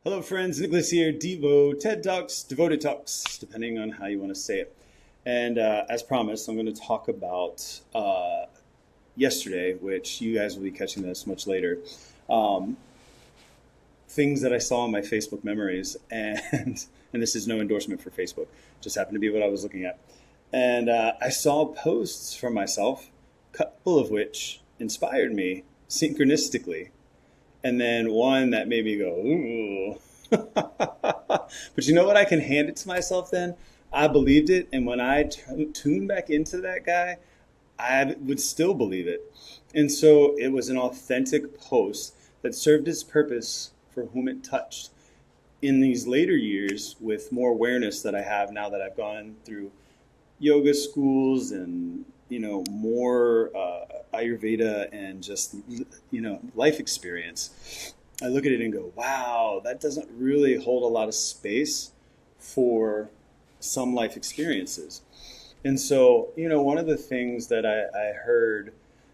Hello friends, Nicholas here, DIVOted Talks, DIVOted Talks, depending on how you want to say it. And as promised, I'm going to talk about yesterday, which you guys will be catching this much later, things that I saw in my Facebook memories, and this is no endorsement for Facebook, just happened to be what I was looking at. And I saw posts from myself, a couple of which inspired me synchronistically. And then one that made me go, ooh. But you know what? I can hand it to myself then. I believed it. And when I tuned back into that guy, I would still believe it. And so it was an authentic post that served its purpose for whom it touched. In these later years, with more awareness that I have now that I've gone through yoga schools and more Ayurveda and just, life experience, I look at it and go, wow, that doesn't really hold a lot of space for some life experiences. And so, one of the things that I heard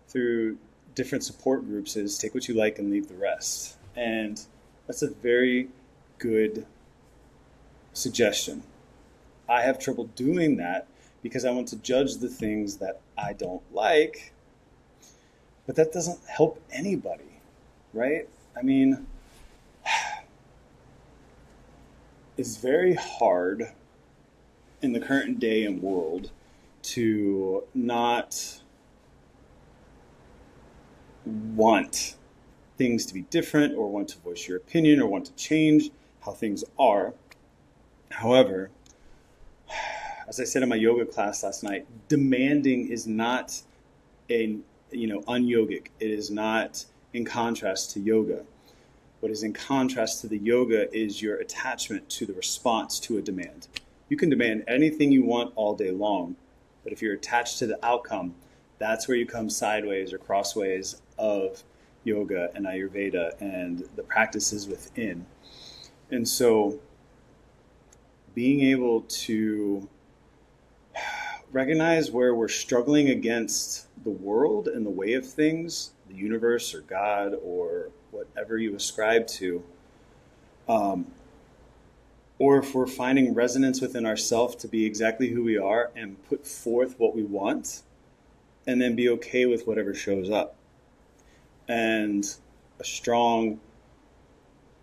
through different support groups is take what you like and leave the rest. And that's a very good suggestion. I have trouble doing that because I want to judge the things that I don't like, but that doesn't help anybody, right? I mean, it's very hard in the current day and world to not want things to be different or want to voice your opinion or want to change how things are. However, as I said in my yoga class last night, demanding is not un-yogic. It is not in contrast to yoga. What is in contrast to the yoga is your attachment to the response to a demand. You can demand anything you want all day long, but if you're attached to the outcome, that's where you come sideways or crossways of yoga and Ayurveda and the practices within. And so being able to recognize where we're struggling against the world and the way of things, the universe or God or whatever you ascribe to, or if we're finding resonance within ourselves to be exactly who we are and put forth what we want, and then be okay with whatever shows up. And a strong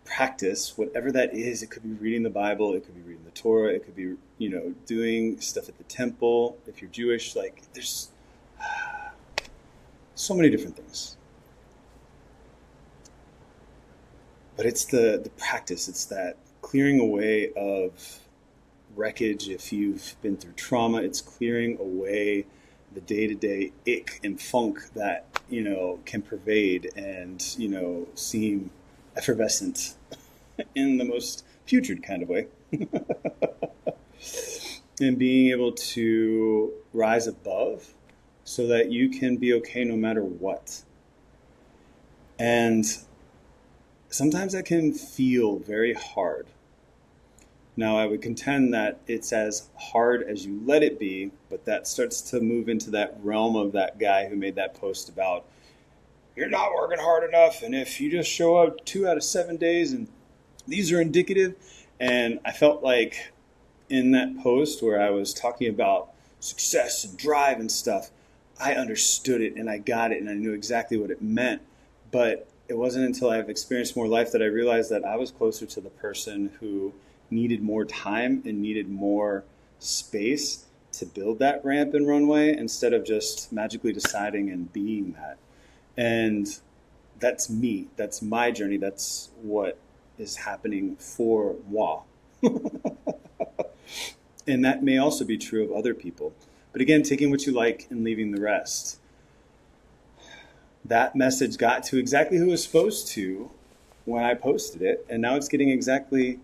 practice, whatever that is, it could be reading the Bible, it could be reading the Torah, it could be, doing stuff at the temple. If you're Jewish, there's so many different things. But it's the practice, it's that clearing away of wreckage if you've been through trauma, it's clearing away the day-to-day ick and funk that, can pervade and, seem effervescent in the most putrid kind of way. And being able to rise above so that you can be okay no matter what. And sometimes that can feel very hard. Now, I would contend that it's as hard as you let it be, but that starts to move into that realm of that guy who made that post about, you're not working hard enough, and if you just show up 2 out of 7 days, and these are indicative. And I felt like in that post where I was talking about success and drive and stuff, I understood it and I got it and I knew exactly what it meant. But it wasn't until I've experienced more life that I realized that I was closer to the person who needed more time and needed more space to build that ramp and runway instead of just magically deciding and being that. And that's me. That's my journey. That's what is happening for moi. And that may also be true of other people. But again, taking what you like and leaving the rest. That message got to exactly who it was supposed to when I posted it. And now it's getting exactly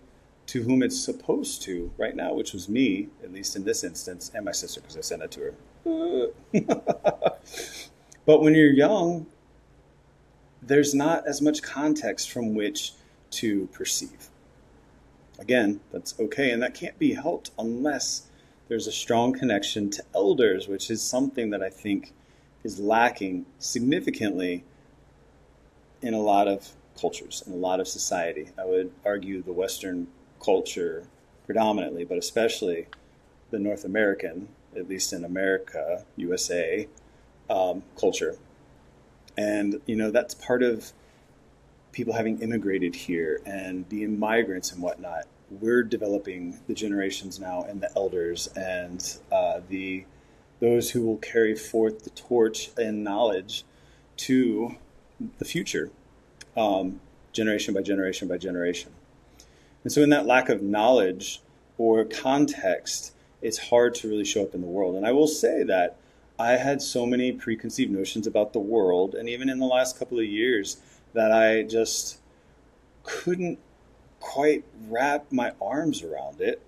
to whom it's supposed to right now, which was me, at least in this instance, and my sister, because I sent that to her. But when you're young, there's not as much context from which to perceive. Again, that's okay, and that can't be helped unless there's a strong connection to elders, which is something that I think is lacking significantly in a lot of cultures and a lot of society. I would argue the Western culture predominantly, but especially the North American, at least in America, USA, culture. And, that's part of people having immigrated here and being migrants and whatnot. We're developing the generations now and the elders and those who will carry forth the torch and knowledge to the future, generation by generation by generation. And so in that lack of knowledge or context, it's hard to really show up in the world. And I will say that I had so many preconceived notions about the world, and even in the last couple of years, that I just couldn't quite wrap my arms around it,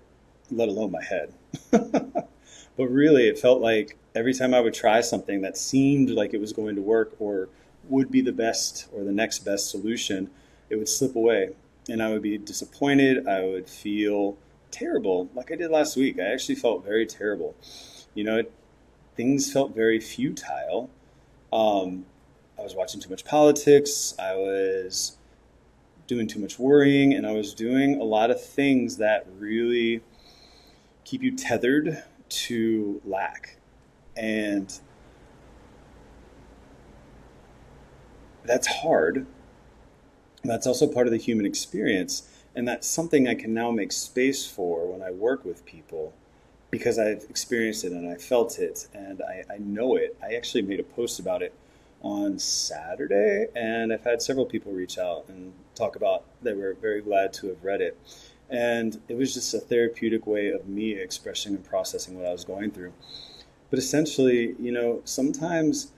let alone my head. But really, it felt like every time I would try something that seemed like it was going to work or would be the best or the next best solution, it would slip away. And I would be disappointed. I would feel terrible, like I did last week. I actually felt very terrible. Things felt very futile. I was watching too much politics. I was doing too much worrying, and I was doing a lot of things that really keep you tethered to lack. And that's hard. That's also part of the human experience. And that's something I can now make space for when I work with people, because I've experienced it and I felt it and I know it. I actually made a post about it on Saturday, and I've had several people reach out and talk about they were very glad to have read it. And it was just a therapeutic way of me expressing and processing what I was going through. But essentially, sometimes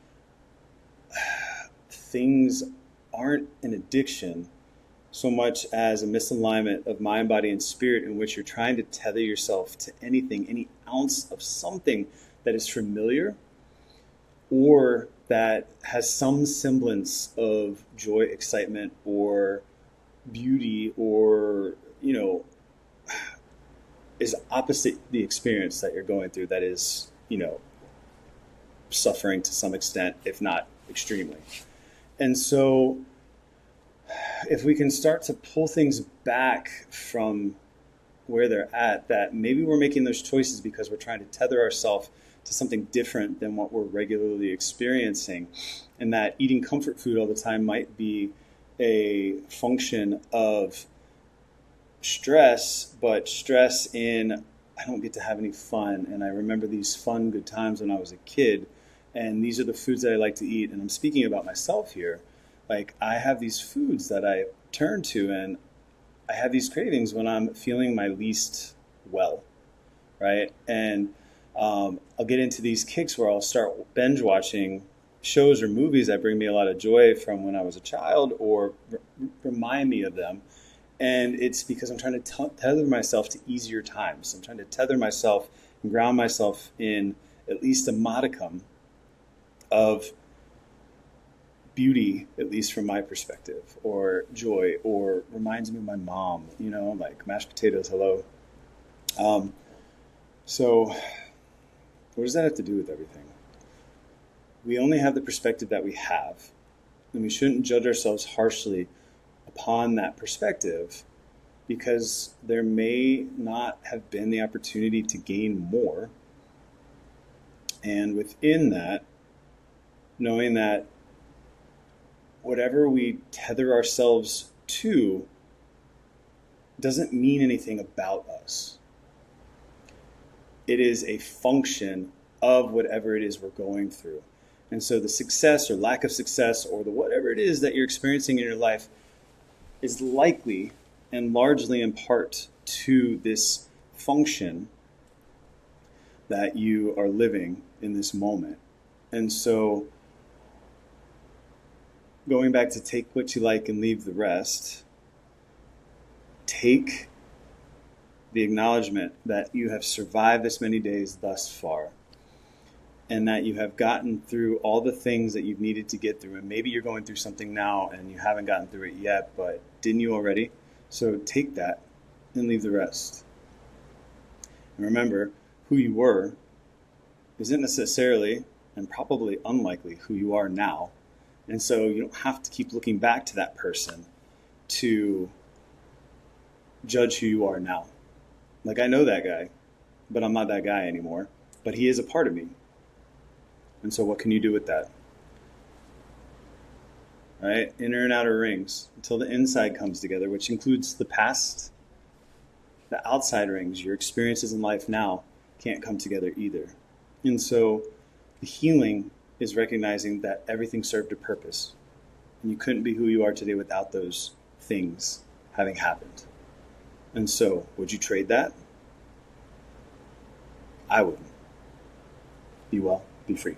things aren't an addiction so much as a misalignment of mind, body, and spirit, in which you're trying to tether yourself to anything, any ounce of something that is familiar or that has some semblance of joy, excitement, or beauty, or, is opposite the experience that you're going through, that is, suffering to some extent, if not extremely. And so if we can start to pull things back from where they're at, that maybe we're making those choices because we're trying to tether ourselves to something different than what we're regularly experiencing, and that eating comfort food all the time might be a function of stress, but stress in, I don't get to have any fun, and I remember these fun, good times when I was a kid, and these are the foods that I like to eat. And I'm speaking about myself here. Like, I have these foods that I turn to, and I have these cravings when I'm feeling my least well, right? And I'll get into these kicks where I'll start binge watching shows or movies that bring me a lot of joy from when I was a child, or remind me of them. And it's because I'm trying to tether myself to easier times. I'm trying to tether myself and ground myself in at least a modicum of beauty, at least from my perspective, or joy, or reminds me of my mom, like mashed potatoes, hello. So what does that have to do with everything? We only have the perspective that we have, and we shouldn't judge ourselves harshly upon that perspective, because there may not have been the opportunity to gain more. And within that, knowing that whatever we tether ourselves to doesn't mean anything about us. It is a function of whatever it is we're going through. And so the success or lack of success, or the whatever it is that you're experiencing in your life, is likely and largely in part to this function that you are living in this moment. And so going back to take what you like and leave the rest, take the acknowledgement that you have survived this many days thus far, and that you have gotten through all the things that you've needed to get through. And maybe you're going through something now and you haven't gotten through it yet, but didn't you already? So take that and leave the rest. And remember, who you were isn't necessarily, and probably unlikely, who you are now. And so you don't have to keep looking back to that person to judge who you are now. Like, I know that guy, but I'm not that guy anymore. But he is a part of me. And so what can you do with that? Right? Inner and outer rings until the inside comes together, which includes the past. The outside rings, your experiences in life now, can't come together either. And so the healing is recognizing that everything served a purpose. And you couldn't be who you are today without those things having happened. And so, would you trade that? I wouldn't. Be well, be free.